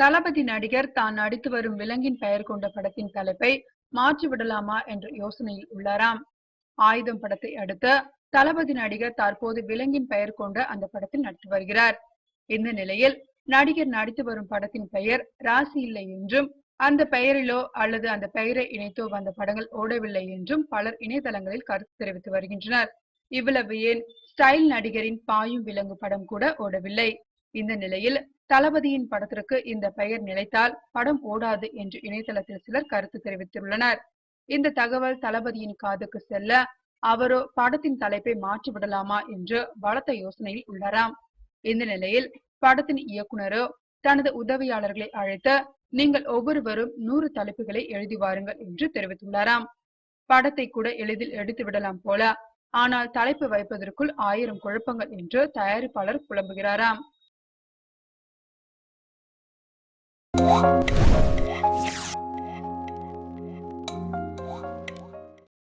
தளபதி நடிகர் தான் நடித்து வரும் விலங்கின் பெயர் கொண்ட படத்தின் தலைப்பை மாற்றிவிடலாமா என்ற யோசனையில் உள்ளாராம். ஆயுதம் படத்தை அடுத்து தளபதி நடிகர் தற்போது விலங்கின் பெயர் கொண்ட அந்த படத்தில் நடித்து வருகிறார். இந்த நிலையில் நடிகர் நடித்து வரும் படத்தின் பெயர் ராசி இல்லை என்றும், அந்த பெயரிலோ அல்லது அந்த பெயரை இணைத்தோ வந்த படங்கள் ஓடவில்லை என்றும் பலர் இணையதளங்களில் கருத்து தெரிவித்து வருகின்றனர். இவ்வளவு ஏன், ஸ்டைல் நடிகரின் பாயும் விலங்கு படம் கூட ஓடவில்லை. இந்த நிலையில் தளபதியின் படத்திற்கு இந்த பெயர் நிலைத்தால் படம் ஓடாது என்று இணையதளத்தில் சிலர் கருத்து தெரிவித்துள்ளனர். இந்த தகவல் தளபதியின் காதுக்கு செல்ல அவரோ படத்தின் தலைப்பை மாற்றிவிடலாமா என்று பலத்த யோசனையில் உள்ளாராம். இந்த நிலையில் படத்தின் இயக்குனரோ தனது உதவியாளர்களை அழைத்து, நீங்கள் ஒவ்வொருவரும் 100 தலைப்புகளை எழுதி வாருங்கள் என்று தெரிவித்துள்ளாராம். படத்தை கூட எளிதில் எடுத்து விடலாம் போல, ஆனால் தலைப்பு வைப்பதற்குள் 1000 குழப்பங்கள் என்று தயாரிப்பாளர் புலம்புகிறாராம்.